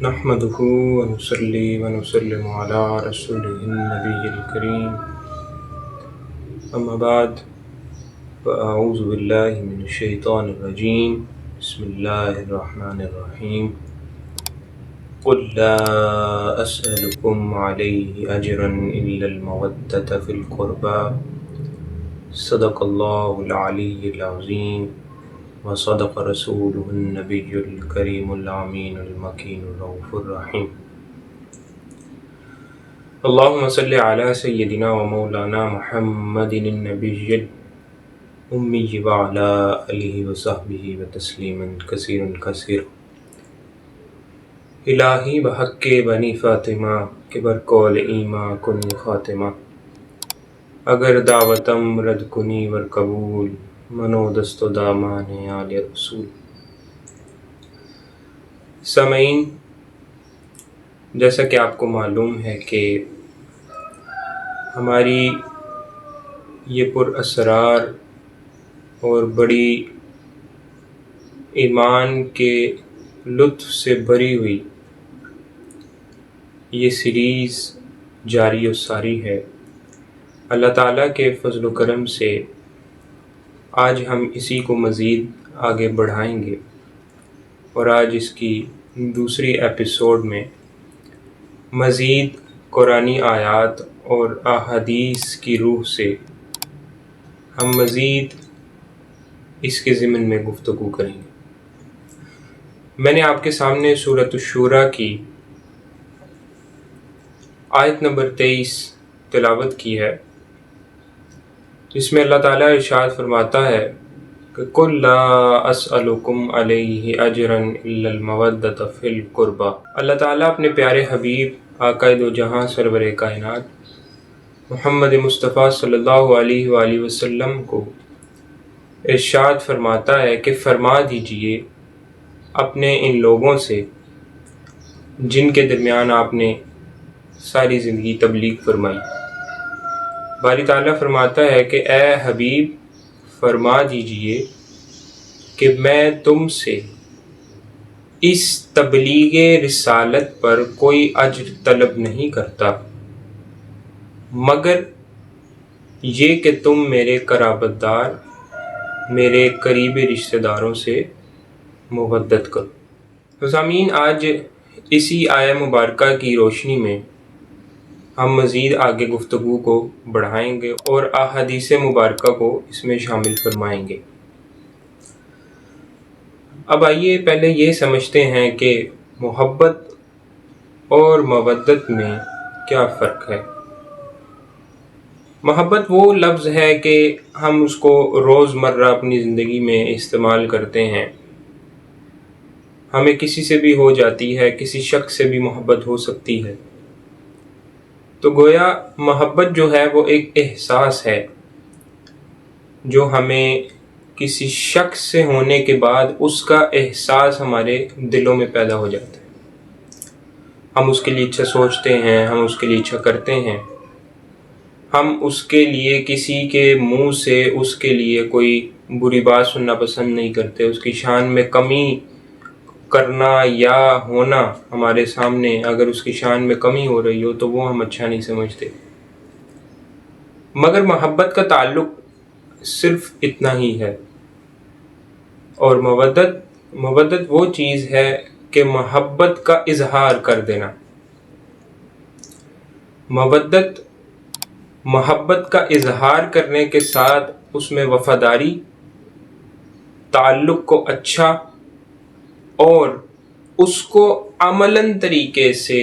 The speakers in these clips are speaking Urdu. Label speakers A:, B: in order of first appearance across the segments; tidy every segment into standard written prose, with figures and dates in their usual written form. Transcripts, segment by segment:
A: نحمده ونصلي ونسلم على رسوله النبي الكريم أما بعد فأعوذ بالله من الشيطان الرجيم بسم الله الرحمن الرحيم قل لا أسألكم عليه أجرا إلا المودة في القربى صدق الله العلي العظيم وصدق رسوله النبي الكريم الأمين المكين الرؤوف الرحيم اللهم صل على سيدنا ومولانا محمد النبي الأمي وعلى آله وصحبه وتسليما كثيرا كثيرا الہی بحق بنی فاطمہ کہ برقول ایما کنی خاتمہ اگر دعوتم رد کنی ور قبول منو دست و دامان آل رسول۔ سامعین، جیسا کہ آپ کو معلوم ہے کہ ہماری یہ پر اسرار اور بڑی ایمان کے لطف سے بھری ہوئی یہ سیریز جاری و ساری ہے۔ اللہ تعالیٰ کے فضل و کرم سے آج ہم اسی کو مزید آگے بڑھائیں گے، اور آج اس کی دوسری ایپیسوڈ میں مزید قرآنی آیات اور احادیث کی روح سے ہم مزید اس کے ضمن میں گفتگو کریں گے۔ میں نے آپ کے سامنے سورۃ الشورى کی آیت نمبر 23 تلاوت کی ہے، جس میں اللہ تعالیٰ ارشاد فرماتا ہے کہ قُل لَا أَسْأَلُكُمْ عَلَيْهِ أَجْرًا إِلَّا الْمَوَدَّةَ فِي الْقُرْبَى۔ اللہ تعالیٰ اپنے پیارے حبیب آقائے دو جہاں سرور کائنات محمد مصطفیٰ صلی اللہ علیہ وآلہ وسلم کو ارشاد فرماتا ہے کہ فرما دیجئے اپنے ان لوگوں سے جن کے درمیان آپ نے ساری زندگی تبلیغ فرمائی۔ باری تعالیٰ فرماتا ہے کہ اے حبیب فرما دیجئے کہ میں تم سے اس تبلیغ رسالت پر کوئی اجر طلب نہیں کرتا، مگر یہ کہ تم میرے قرابت دار، میرے قریبی رشتہ داروں سے مودت کرو۔ تو سامعین، آج اسی آیہ مبارکہ کی روشنی میں ہم مزید آگے گفتگو کو بڑھائیں گے اور احادیث مبارکہ کو اس میں شامل فرمائیں گے۔ اب آئیے پہلے یہ سمجھتے ہیں کہ محبت اور مودت میں کیا فرق ہے۔ محبت وہ لفظ ہے کہ ہم اس کو روز مرہ اپنی زندگی میں استعمال کرتے ہیں۔ ہمیں کسی سے بھی ہو جاتی ہے، کسی شخص سے بھی محبت ہو سکتی ہے۔ تو گویا محبت جو ہے وہ ایک احساس ہے جو ہمیں کسی شخص سے ہونے کے بعد اس کا احساس ہمارے دلوں میں پیدا ہو جاتا ہے۔ ہم اس کے لیے اچھا سوچتے ہیں، ہم اس کے لیے اچھا کرتے ہیں، ہم اس کے لیے کسی کے منہ سے اس کے لیے کوئی بری بات سننا پسند نہیں کرتے، اس کی شان میں کمی کرنا یا ہونا ہمارے سامنے اگر اس کی شان میں کمی ہو رہی ہو تو وہ ہم اچھا نہیں سمجھتے۔ مگر محبت کا تعلق صرف اتنا ہی ہے، اور مودت وہ چیز ہے کہ محبت کا اظہار کر دینا۔ محبت کا اظہار کرنے کے ساتھ اس میں وفاداری، تعلق کو اچھا اور اس کو عملاً طریقے سے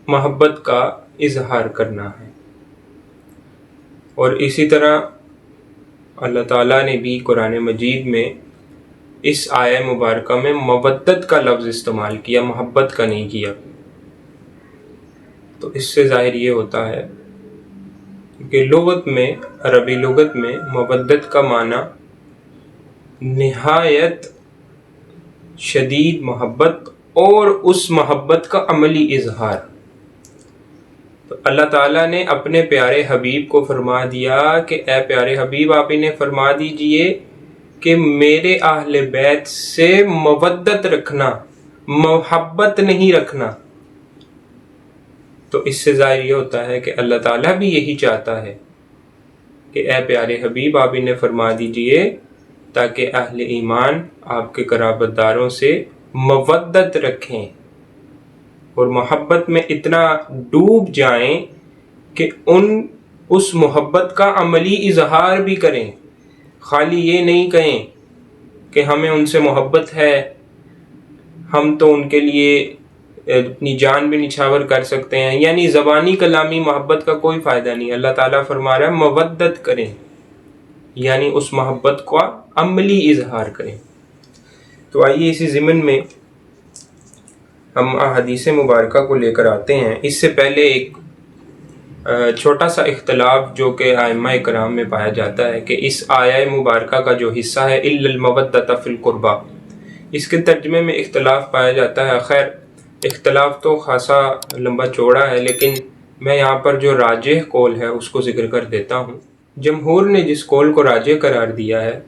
A: محبت کا اظہار کرنا ہے۔ اور اسی طرح اللہ تعالیٰ نے بھی قرآن مجید میں اس آیہ مبارکہ میں مودت کا لفظ استعمال کیا، محبت کا نہیں کیا۔ تو اس سے ظاہر یہ ہوتا ہے کہ عربی لغت میں مودت کا معنی نہایت شدید محبت اور اس محبت کا عملی اظہار۔ تو اللہ تعالیٰ نے اپنے پیارے حبیب کو فرما دیا کہ اے پیارے حبیب آپ انہیں فرما دیجئے کہ میرے اہل بیت سے مودت رکھنا محبت نہیں رکھنا، تو اس سے ظاہر یہ ہوتا ہے کہ اللہ تعالیٰ بھی یہی چاہتا ہے کہ اے پیارے حبیب آپ انہیں فرما دیجئے تاکہ اہل ایمان آپ کے قرابت داروں سے مودت رکھیں اور محبت میں اتنا ڈوب جائیں کہ اس محبت کا عملی اظہار بھی کریں، خالی یہ نہیں کہیں کہ ہمیں ان سے محبت ہے، ہم تو ان کے لیے اپنی جان بھی نچھاور کر سکتے ہیں، یعنی زبانی کلامی محبت کا کوئی فائدہ نہیں۔ اللہ تعالیٰ فرما رہا ہے مودت کریں، یعنی اس محبت کا عملی اظہار کریں۔ تو آئیے اسی ضمن میں ہم احادیث مبارکہ کو لے کر آتے ہیں۔ اس سے پہلے ایک چھوٹا سا اختلاف جو کہ ائمہ کرام میں پایا جاتا ہے کہ اس آیہ مبارکہ کا جو حصہ ہے الا المودۃ فی القربہ، اس کے ترجمے میں اختلاف پایا جاتا ہے۔ خیر اختلاف تو خاصا لمبا چوڑا ہے، لیکن میں یہاں پر جو راجح قول ہے اس کو ذکر کر دیتا ہوں۔ جمہور نے جس قول کو راجح قرار دیا ہے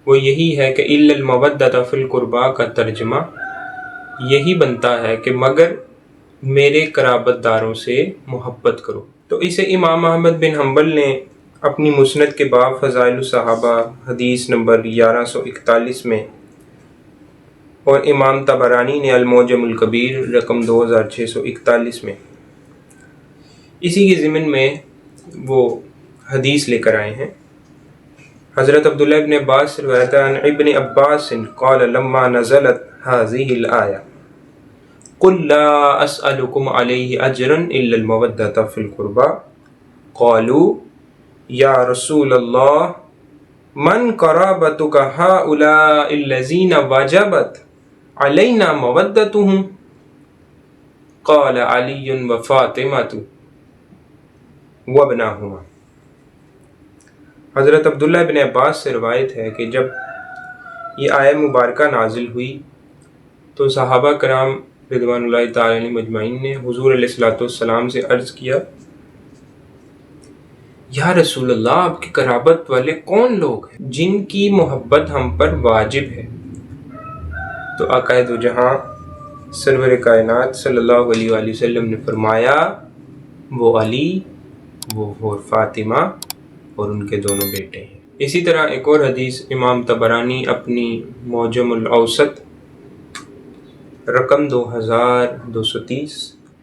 A: وہ یہی ہے کہ الا المودۃ فی القربہ کا ترجمہ یہی بنتا ہے کہ مگر میرے قرابت داروں سے محبت کرو۔ تو اسے امام احمد بن حنبل نے اپنی مسند کے باب فضائل الصحابہ حدیث نمبر 1141 میں، اور امام طبرانی نے المعجم الکبیر رقم 2641 میں اسی کے ضمن میں وہ حدیث لے کر آئے ہیں۔ حضرت عبداللہ ابن عباس سے روایت ہے، عن ابن عباس قال لما نزلت هذه الآية قل لا أسألكم عليه أجرا إلا المودة في القربى قالوا يا رسول الله من قرابتك هؤلاء الذين وجبت علينا مودتهم قال علي وفاطمة وابناهما۔ حضرت عبداللہ ابن عباس سے روایت ہے کہ جب یہ آیہ مبارکہ نازل ہوئی تو صحابہ کرام رضوان اللہ تعالی علیہم مجمعین نے حضور علیہ الصلوۃ والسلام سے عرض کیا، یا رسول اللہ آپ کے قرابت والے کون لوگ ہیں جن کی محبت ہم پر واجب ہے؟ تو آقا دو جہاں سرور کائنات صلی اللہ علیہ وآلہ وسلم نے فرمایا وہ علی، وہ فاطمہ اور ان کے دونوں بیٹے ہیں۔ اسی طرح ایک اور حدیث امام طبرانی اپنی معجم الاوسط رقم 2230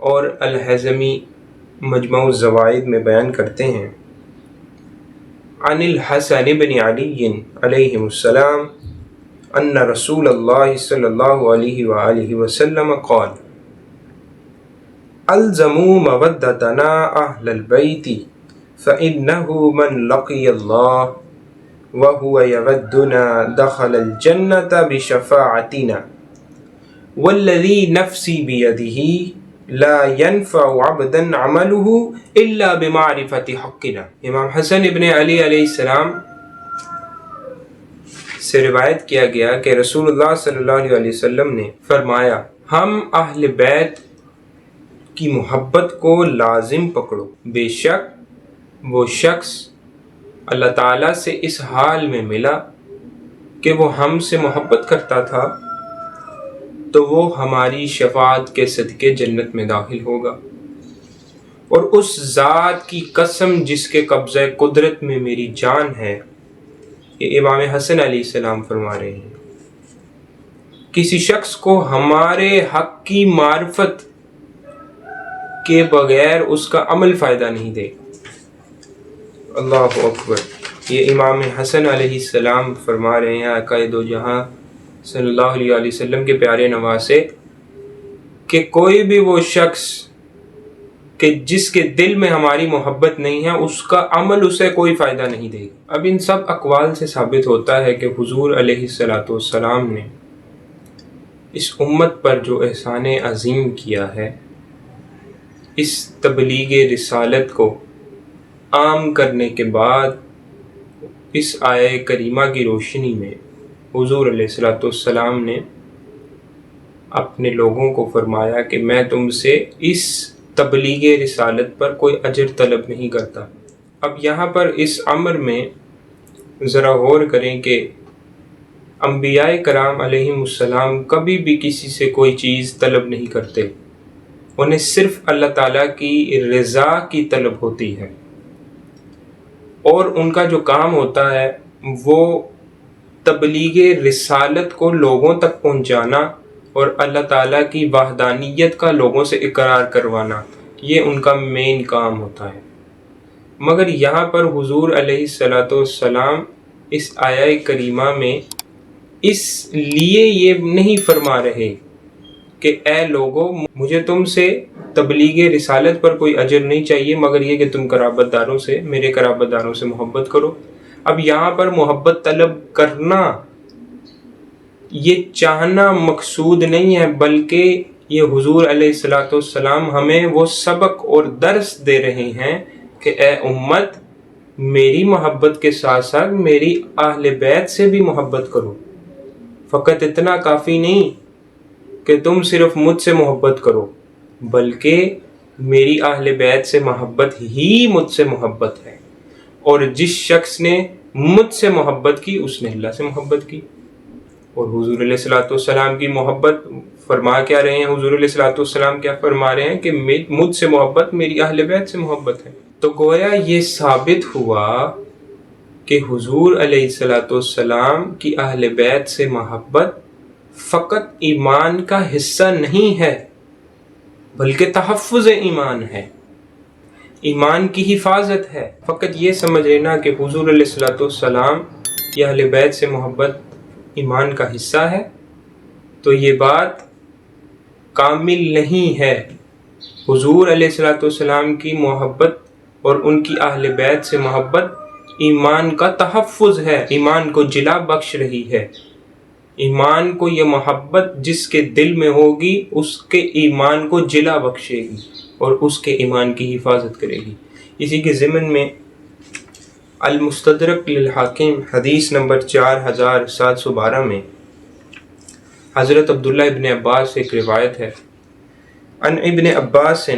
A: اور الحزمی مجمع الزوائد میں بیان کرتے ہیں، عن الحسن بن علی علیہ السلام ان رسول اللہ صلی اللہ علیہ وآلہ وسلم قال الزموا مودتنا اہل البیت فإنه من لقی اللہ وهو يودنا دخل الجنة بشفاعتنا والذی نفسی بیدہ لا ينفع عبدا عمله الا بمعرفت حقنا۔ امام حسن ابن علی علیہ السلام سے روایت کیا گیا کہ رسول اللہ صلی اللہ علیہ وسلم نے فرمایا، ہم اہل بیت کی محبت کو لازم پکڑو، بے شک وہ شخص اللہ تعالیٰ سے اس حال میں ملا کہ وہ ہم سے محبت کرتا تھا تو وہ ہماری شفاعت کے صدقے جنت میں داخل ہوگا، اور اس ذات کی قسم جس کے قبضہ قدرت میں میری جان ہے، یہ امام حسن علیہ السلام فرما رہے ہیں، کسی شخص کو ہمارے حق کی معرفت کے بغیر اس کا عمل فائدہ نہیں دے۔ اللہ اکبر۔ یہ امام حسن علیہ السلام فرما رہے ہیں، آقا دو جہاں صلی اللہ علیہ وسلم کے پیارے نواسے، کہ کوئی بھی وہ شخص کہ جس کے دل میں ہماری محبت نہیں ہے اس کا عمل اسے کوئی فائدہ نہیں دے گا۔ اب ان سب اقوال سے ثابت ہوتا ہے کہ حضور علیہ الصلوۃ والسلام نے اس امت پر جو احسان عظیم کیا ہے، اس تبلیغ رسالت کو عام کرنے کے بعد اس آیہ کریمہ کی روشنی میں حضور علیہ الصلوۃ والسلام نے اپنے لوگوں کو فرمایا کہ میں تم سے اس تبلیغ رسالت پر کوئی اجر طلب نہیں کرتا۔ اب یہاں پر اس امر میں ذرا غور کریں کہ انبیاء کرام علیہم السلام کبھی بھی کسی سے کوئی چیز طلب نہیں کرتے، انہیں صرف اللہ تعالیٰ کی رضا کی طلب ہوتی ہے، اور ان کا جو کام ہوتا ہے وہ تبلیغ رسالت کو لوگوں تک پہنچانا اور اللہ تعالیٰ کی وحدانیت کا لوگوں سے اقرار کروانا، یہ ان کا مین کام ہوتا ہے۔ مگر یہاں پر حضور علیہ السلام اس آیہ کریمہ میں اس لیے یہ نہیں فرما رہے کہ اے لوگو مجھے تم سے تبلیغ رسالت پر کوئی اجر نہیں چاہیے، مگر یہ کہ تم قرابت داروں سے، میرے قرابت داروں سے محبت کرو۔ اب یہاں پر محبت طلب کرنا، یہ چاہنا مقصود نہیں ہے، بلکہ یہ حضور علیہ السلام ہمیں وہ سبق اور درس دے رہے ہیں کہ اے امت، میری محبت کے ساتھ ساتھ میری اہل بیت سے بھی محبت کرو۔ فقط اتنا کافی نہیں کہ تم صرف مجھ سے محبت کرو، بلکہ میری اہل بیت سے محبت ہی مجھ سے محبت ہے، اور جس شخص نے مجھ سے محبت کی اس نے اللہ سے محبت کی۔ اور حضور علیہ السلام کی محبت فرما کیا رہے ہیں؟ حضور علیہ السلام کیا فرما رہے ہیں کہ مجھ سے محبت میری اہل بیت سے محبت ہے۔ تو گویا یہ ثابت ہوا کہ حضور علیہ السلام کی اہل بیت سے محبت فقط ایمان کا حصہ نہیں ہے، بلکہ تحفظ ایمان ہے، ایمان کی حفاظت ہے۔ فقط یہ سمجھ لینا کہ حضور علیہ السلام کی اہل بیت سے محبت ایمان کا حصہ ہے، تو یہ بات کامل نہیں ہے۔ حضور علیہ السلام کی محبت اور ان کی اہل بیت سے محبت ایمان کا تحفظ ہے، ایمان کو جلا بخش رہی ہے۔ ایمان کو یہ محبت جس کے دل میں ہوگی اس کے ایمان کو جلا بخشے گی اور اس کے ایمان کی حفاظت کرے گی۔ اسی کے ضمن میں المستدرک للحاکم حدیث نمبر 4712 میں حضرت عبداللہ ابن عباس سے ایک روایت ہے، ان ابن عباس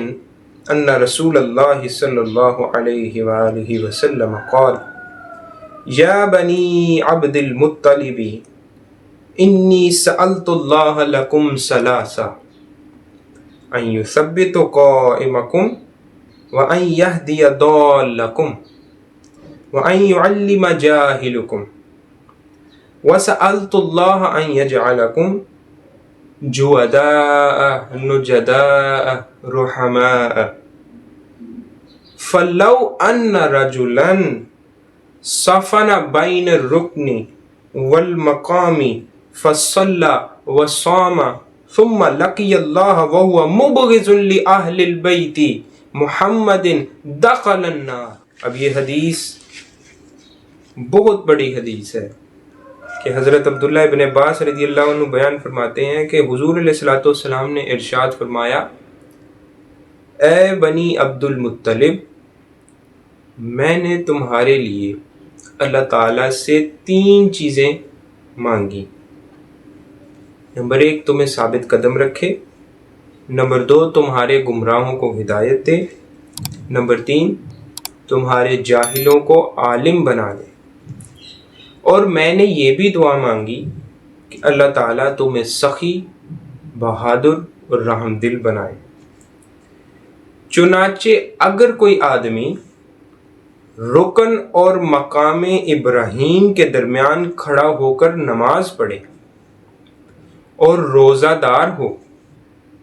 A: ان رسول اللہ صلی اللہ علیہ وآلہ وسلم قال یا بنی عبد المطلب انی سألت اللہ لکم ثلاثا ان یثبت قائمکم وان یہدی ضالکم وان یعلم جاہلکم وسألت اللہ ان یجعلکم جوداء نجداء رحماء فلو ان رجلا صفن بین الرکن والمقام فصلى وصام ثم لقي الله وهو مبغض لأهل البيت محمد دخل النار۔ اب یہ حدیث بہت بڑی حدیث ہے کہ حضرت عبداللہ ابن عباس رضی اللہ عنہ بیان فرماتے ہیں کہ حضور علیہ السلام نے ارشاد فرمایا، اے بنی عبد المطلب، میں نے تمہارے لیے اللہ تعالیٰ سے 3 چیزیں مانگی۔ نمبر 1 تمہیں ثابت قدم رکھے، نمبر 2 تمہارے گمراہوں کو ہدایت دے، نمبر 3 تمہارے جاہلوں کو عالم بنا دے، اور میں نے یہ بھی دعا مانگی کہ اللہ تعالیٰ تمہیں سخی، بہادر اور رحم دل بنائے۔ چنانچہ اگر کوئی آدمی رکن اور مقام ابراہیم کے درمیان کھڑا ہو کر نماز پڑھے اور روزہ دار ہو،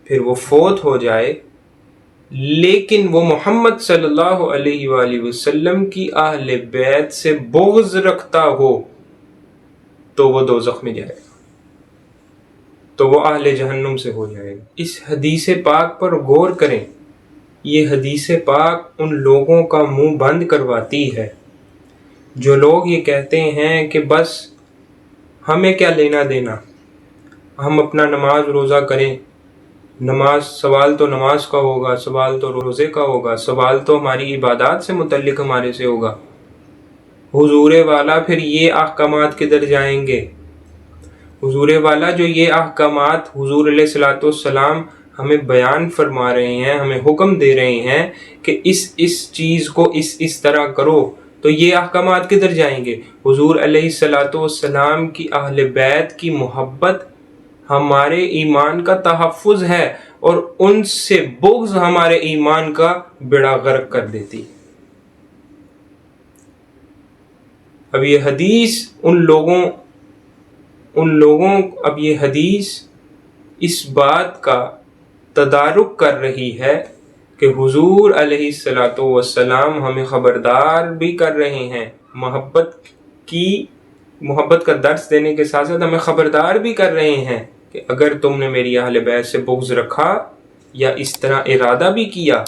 A: پھر وہ فوت ہو جائے، لیکن وہ محمد صلی اللہ علیہ وآلہ وسلم کی اہل بیت سے بغض رکھتا ہو، تو وہ دوزخ میں جائے گا، تو وہ اہل جہنم سے ہو جائے گا۔ اس حدیث پاک پر غور کریں، یہ حدیث پاک ان لوگوں کا منہ بند کرواتی ہے جو لوگ یہ کہتے ہیں کہ بس ہمیں کیا لینا دینا، ہم اپنا نماز روزہ کریں، نماز سوال تو نماز کا ہوگا، سوال تو روزے کا ہوگا، سوال تو ہماری عبادات سے متعلق ہمارے سے ہوگا، حضور والا پھر یہ احکامات کدھر جائیں گے؟ حضور والا جو یہ احکامات حضور علیہ السلام ہمیں بیان فرما رہے ہیں، ہمیں حکم دے رہے ہیں کہ اس چیز کو اس طرح کرو، تو یہ احکامات کدھر جائیں گے؟ حضور علیہ الصلوۃ والسلام کی اہل بیت کی محبت ہمارے ایمان کا تحفظ ہے، اور ان سے بغض ہمارے ایمان کا بیڑا غرق کر دیتی۔ اب یہ حدیث اس بات کا تدارک کر رہی ہے کہ حضور علیہ الصلوۃ والسلام ہمیں خبردار بھی کر رہے ہیں، محبت کا درس دینے کے ساتھ ساتھ ہمیں خبردار بھی کر رہے ہیں کہ اگر تم نے میری اہل بیت سے بغض رکھا یا اس طرح ارادہ بھی کیا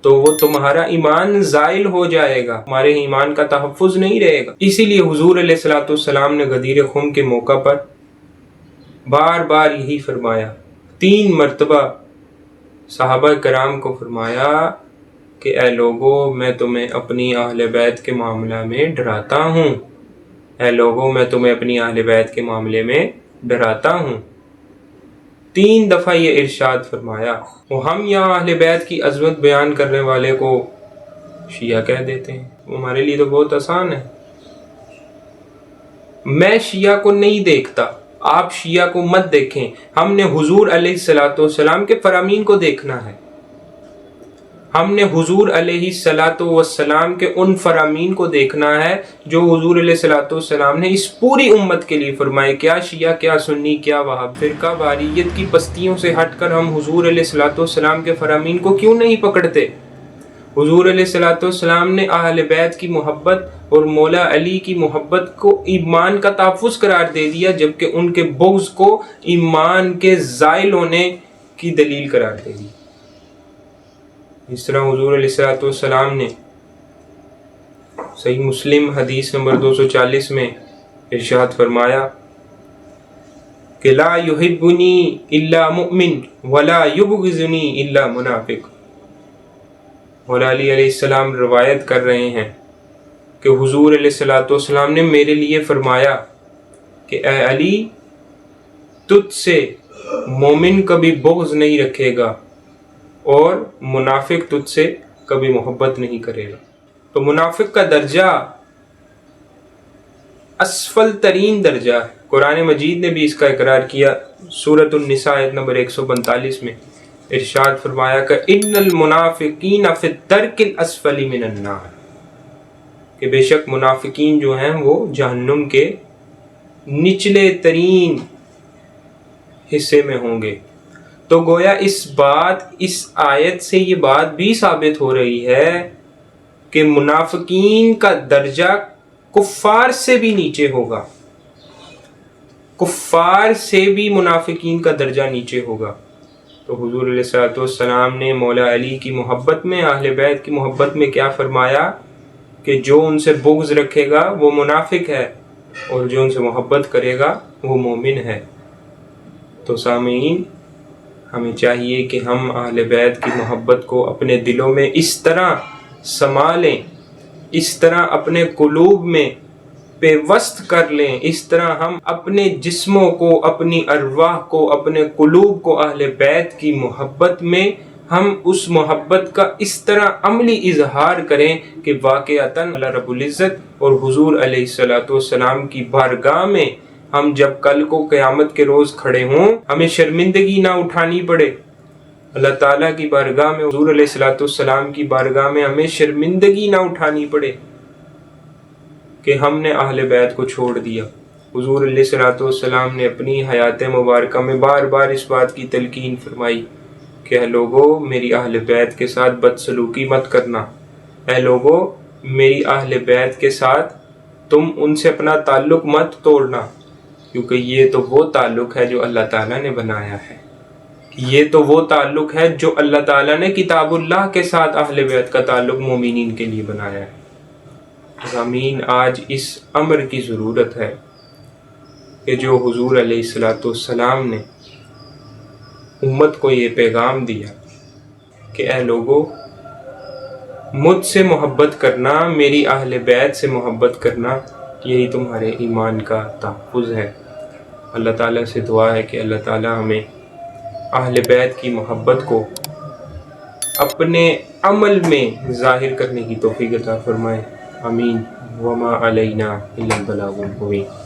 A: تو وہ تمہارا ایمان زائل ہو جائے گا، ہمارے ایمان کا تحفظ نہیں رہے گا۔ اسی لیے حضور علیہ الصلوۃ والسلام نے غدیر خم کے موقع پر بار بار یہی فرمایا، 3 مرتبہ صحابہ کرام کو فرمایا کہ اے لوگو میں تمہیں اپنی اہل بیت کے معاملہ میں ڈراتا ہوں، اے لوگو میں تمہیں اپنی اہل بیت کے معاملے میں ڈراتا ہوں۔ 3 دفعہ یہ ارشاد فرمایا۔ وہ ہم یہاں اہل بیت کی عظمت بیان کرنے والے کو شیعہ کہہ دیتے ہیں، ہمارے لیے تو بہت آسان ہے۔ میں شیعہ کو نہیں دیکھتا، آپ شیعہ کو مت دیکھیں، ہم نے حضور علیہ الصلوۃ والسلام کے فرامین کو دیکھنا ہے، ہم نے حضور علیہ الصلوۃ والسلام کے ان فرامین کو دیکھنا ہے جو حضور علیہ الصلوۃ والسلام نے اس پوری امت کے لیے فرمائے۔ کیا شیعہ، کیا سنی، کیا وہاب، فرقہ واریت کی پستیوں سے ہٹ کر ہم حضور علیہ الصلوۃ والسلام کے فرامین کو کیوں نہیں پکڑتے؟ حضور علیہ الصلوۃ والسلام نے اہل بیت کی محبت اور مولا علی کی محبت کو ایمان کا تحفظ قرار دے دیا، جبکہ ان کے بغض کو ایمان کے زائل ہونے کی دلیل قرار دے دی۔ اس طرح حضور علیہ الصلوۃ والسلام نے صحیح مسلم حدیث نمبر 240 میں ارشاد فرمایا کہ لا یحبنی الا مؤمن ولا یبغضنی الا منافق۔ مولا علی علیہ السلام روایت کر رہے ہیں کہ حضور علیہ الصلوۃ والسلام نے میرے لیے فرمایا کہ اے علی، تجھ سے مومن کبھی بغض نہیں رکھے گا اور منافق تجھ سے کبھی محبت نہیں کرے گا۔ تو منافق کا درجہ اسفل ترین درجہ ہے۔ قرآن مجید نے بھی اس کا اقرار کیا، سورۃ النساء آیت نمبر 145 میں ارشاد فرمایا کہ ان المنافقین فی الدرک الاسفل من النار، کہ بے شک منافقین جو ہیں وہ جہنم کے نچلے ترین حصے میں ہوں گے۔ تو گویا اس آیت سے یہ بات بھی ثابت ہو رہی ہے کہ منافقین کا درجہ کفار سے بھی نیچے ہوگا، کفار سے بھی منافقین کا درجہ نیچے ہوگا۔ تو حضور علیہ الصلوۃ والسلام نے مولا علی کی محبت میں، اہل بیت کی محبت میں کیا فرمایا کہ جو ان سے بغض رکھے گا وہ منافق ہے، اور جو ان سے محبت کرے گا وہ مومن ہے۔ تو سامعین، ہمیں چاہیے کہ ہم اہل بیت کی محبت کو اپنے دلوں میں اس طرح سنبھالیں، اس طرح اپنے قلوب میں پیوست کر لیں، اس طرح ہم اپنے جسموں کو، اپنی ارواح کو، اپنے قلوب کو اہل بیت کی محبت میں ہم اس محبت کا اس طرح عملی اظہار کریں کہ واقعتاً اللہ رب العزت اور حضور علیہ الصلوۃ والسلام کی بارگاہ میں ہم جب کل کو قیامت کے روز کھڑے ہوں ہمیں شرمندگی نہ اٹھانی پڑے۔ اللہ تعالیٰ کی بارگاہ میں، حضور علیہ الصلوۃ والسلام کی بارگاہ میں ہمیں شرمندگی نہ اٹھانی پڑے کہ ہم نے اہل بیت کو چھوڑ دیا۔ حضور علیہ الصلوۃ والسلام نے اپنی حیات مبارکہ میں بار بار اس بات کی تلقین فرمائی کہ اے لوگو میری اہل بیت کے ساتھ بدسلوکی مت کرنا، اے لوگو میری اہل بیت کے ساتھ تم ان سے اپنا تعلق مت توڑنا، کیونکہ یہ تو وہ تعلق ہے جو اللہ تعالیٰ نے بنایا ہے، یہ تو وہ تعلق ہے جو اللہ تعالیٰ نے کتاب اللہ کے ساتھ اہل بیت کا تعلق مومنین کے لیے بنایا ہے۔ سامعین، آج اس امر کی ضرورت ہے کہ جو حضور علیہ الصلوۃ والسلام نے امت کو یہ پیغام دیا کہ اے لوگو مجھ سے محبت کرنا، میری اہل بیت سے محبت کرنا، یہی تمہارے ایمان کا تحفظ ہے۔ اللہ تعالیٰ سے دعا ہے کہ اللہ تعالیٰ ہمیں اہل بیت کی محبت کو اپنے عمل میں ظاہر کرنے کی توفیق عطا فرمائے۔ آمین وما علینا الا البلاغ المبین۔